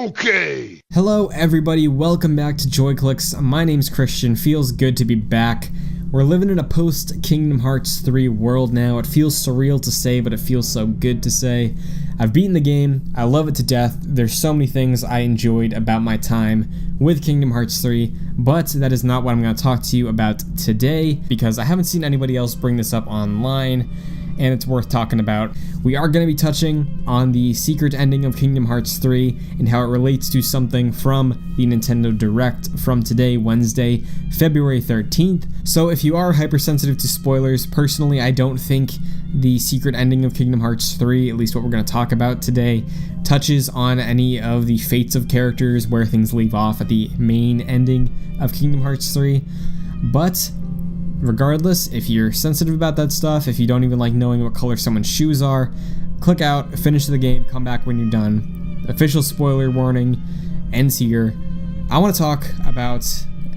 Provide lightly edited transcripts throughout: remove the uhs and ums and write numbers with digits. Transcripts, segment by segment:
Okay. Hello everybody, welcome back to JoyClicks. My name's Christian, feels good to be back. We're living in a post-Kingdom Hearts 3 world now. It feels surreal to say, but it feels so good to say. I've beaten the game, I love it to death. There's so many things I enjoyed about my time with Kingdom Hearts 3, but that is not what I'm going to talk to you about today, because I haven't seen anybody else bring this up online, and it's worth talking about. We are going to be touching on the secret ending of Kingdom Hearts 3 and how it relates to something from the Nintendo Direct from today, Wednesday, February 13th. So if you are hypersensitive to spoilers, personally I don't think the secret ending of Kingdom Hearts 3, at least what we're going to talk about today, touches on any of the fates of characters where things leave off at the main ending of Kingdom Hearts 3. But regardless, if you're sensitive about that stuff, if you don't even like knowing what color someone's shoes are, click out, finish the game, come back when you're done. Official spoiler warning ends here. I want to talk about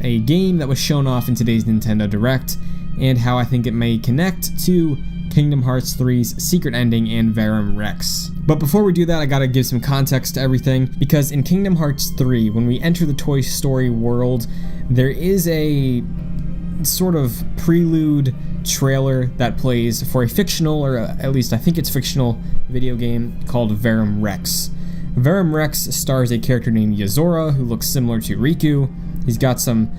a game that was shown off in today's Nintendo Direct and how I think it may connect to Kingdom Hearts 3's secret ending and Verum Rex. But before we do that, I gotta give some context to everything, because in Kingdom Hearts 3, when we enter the Toy Story world, there is a sort of prelude trailer that plays for a fictional, or at least I think it's fictional, video game called Verum Rex. Verum Rex stars a character named Yozora who looks similar to Riku. He's got some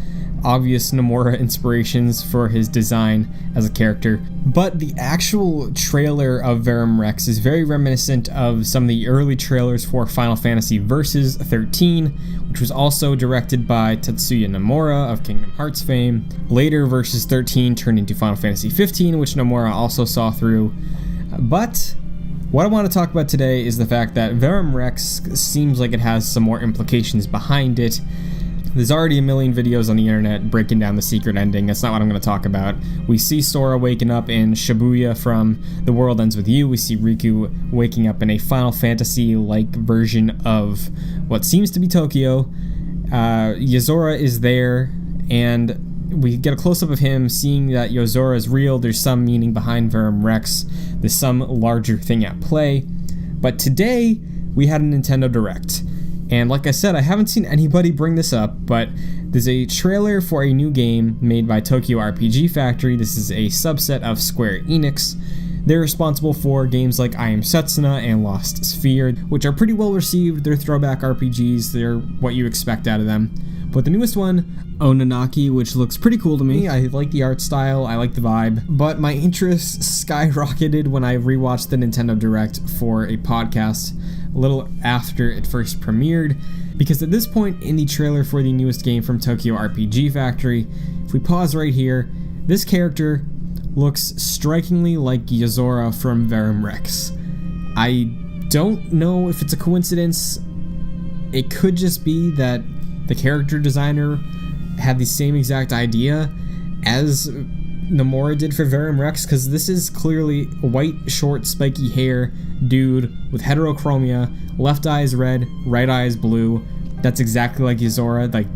obvious Nomura inspirations for his design as a character, but the actual trailer of Verum Rex is very reminiscent of some of the early trailers for Final Fantasy Versus 13, which was also directed by Tetsuya Nomura of Kingdom Hearts fame. Later, Versus 13 turned into Final Fantasy 15, which Nomura also saw through. But what I want to talk about today is the fact that Verum Rex seems like it has some more implications behind it. There's already a million videos on the internet breaking down the secret ending. That's not what I'm going to talk about. We see Sora waking up in Shibuya from The World Ends With You. We see Riku waking up in a Final Fantasy-like version of what seems to be Tokyo. Yozora is there, and we get a close-up of him seeing that Yozora is real. There's some meaning behind Verum Rex. There's some larger thing at play. But today, we had a Nintendo Direct. And like I said, I haven't seen anybody bring this up, but there's a trailer for a new game made by Tokyo RPG Factory. This is a subset of Square Enix. They're responsible for games like I Am Setsuna and Lost Sphere, which are pretty well received. They're throwback RPGs, they're what you expect out of them. But the newest one, Ononaki, which looks pretty cool to me. I like the art style, I like the vibe, but my interest skyrocketed when I rewatched the Nintendo Direct for a podcast a little after it first premiered, because at this point in the trailer for the newest game from Tokyo RPG Factory, if we pause right here, this character looks strikingly like Yozora from Verum Rex. I don't know if it's a coincidence. It could just be that the character designer had the same exact idea as Nomura did for Verum Rex, because this is clearly a white, short, spiky hair dude with heterochromia, left eye is red, right eye is blue. That's exactly like Yozora, like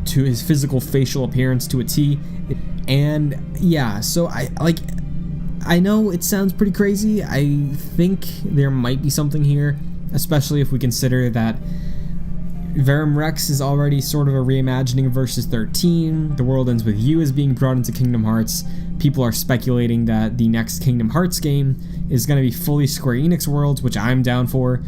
to his physical facial appearance to a T. And yeah, so I know it sounds pretty crazy. I think there might be something here, especially if we consider that Verum Rex is already sort of a reimagining of Versus 13. The World Ends With You is being brought into Kingdom Hearts. People are speculating that the next Kingdom Hearts game is going to be fully Square Enix worlds, which I'm down for.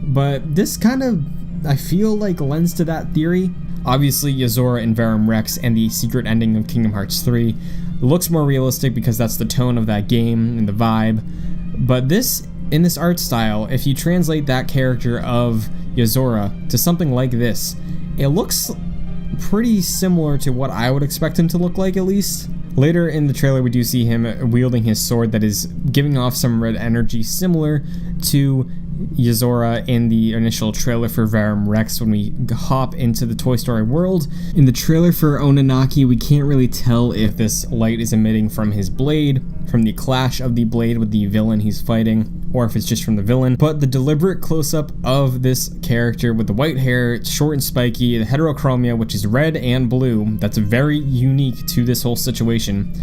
But this kind of, I feel like, lends to that theory. Obviously, Yozora in Verum Rex and the secret ending of Kingdom Hearts 3 looks more realistic because that's the tone of that game and the vibe. But this, in this art style, if you translate that character of Yozora to something like this, it looks pretty similar to what I would expect him to look like, at least. Later in the trailer, we do see him wielding his sword that is giving off some red energy similar to Yozora in the initial trailer for Verum Rex when we hop into the Toy Story world. In the trailer for Ononaki, we can't really tell if this light is emitting from his blade, from the clash of the blade with the villain he's fighting, or if it's just from the villain. But the deliberate close-up of this character with the white hair, short and spiky, the heterochromia, which is red and blue, that's very unique to this whole situation,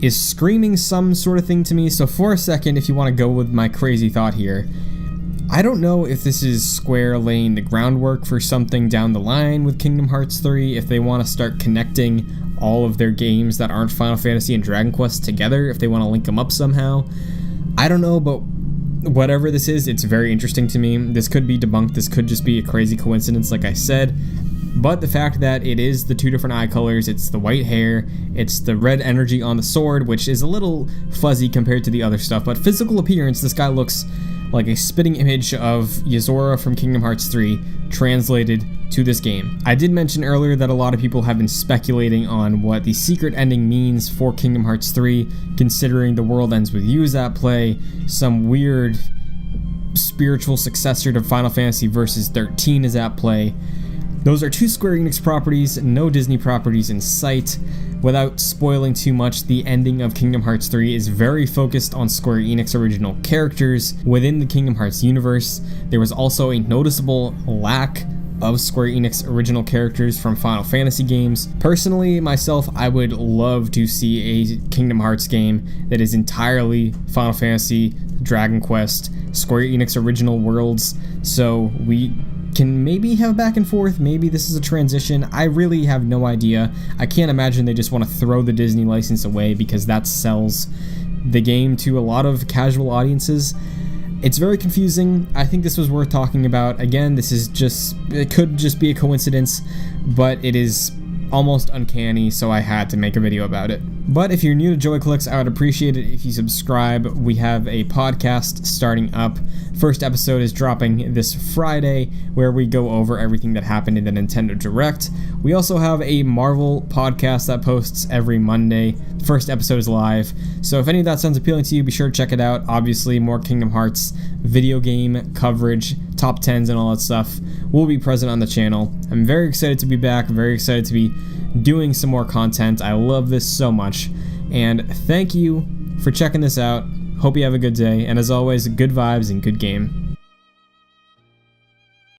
is screaming some sort of thing to me. So for a second, if you want to go with my crazy thought here, I don't know if this is Square laying the groundwork for something down the line with Kingdom Hearts 3, if they want to start connecting all of their games that aren't Final Fantasy and Dragon Quest together, if they want to link them up somehow. I don't know, but whatever this is, it's very interesting to me. This could be debunked, this could just be a crazy coincidence like I said, but the fact that it is the 2 different eye colors, it's the white hair, it's the red energy on the sword, which is a little fuzzy compared to the other stuff, but physical appearance, this guy looks like a spitting image of Yozora from Kingdom Hearts 3 translated to this game. I did mention earlier that a lot of people have been speculating on what the secret ending means for Kingdom Hearts 3, considering the world ends with you at play, some weird spiritual successor to Final Fantasy Versus 13 is at play. Those are 2 Square Enix properties, no Disney properties in sight. Without spoiling too much, the ending of Kingdom Hearts 3 is very focused on Square Enix original characters within the Kingdom Hearts universe. There was also a noticeable lack of Square Enix original characters from Final Fantasy games. Personally, myself, I would love to see a Kingdom Hearts game that is entirely Final Fantasy, Dragon Quest, Square Enix original worlds, so we can maybe have a back and forth, maybe this is a transition. I really have no idea. I can't imagine they just want to throw the Disney license away because that sells the game to a lot of casual audiences. It's very confusing. I think this was worth talking about. Again, it could just be a coincidence, but it is almost uncanny, so I had to make a video about it. But if you're new to JoyClicks, I would appreciate it if you subscribe. We have a podcast starting up. First episode is dropping this Friday, where we go over everything that happened in the Nintendo Direct. We also have a Marvel podcast that posts every Monday. The first episode is live, so if any of that sounds appealing to you, be sure to check it out. Obviously, more Kingdom Hearts video game coverage, top 10s and all that stuff will be present on the channel. I'm very excited to be back, very excited to be doing some more content. I love this so much, and thank you for checking this out. Hope you have a good day, and as always, good vibes and good game.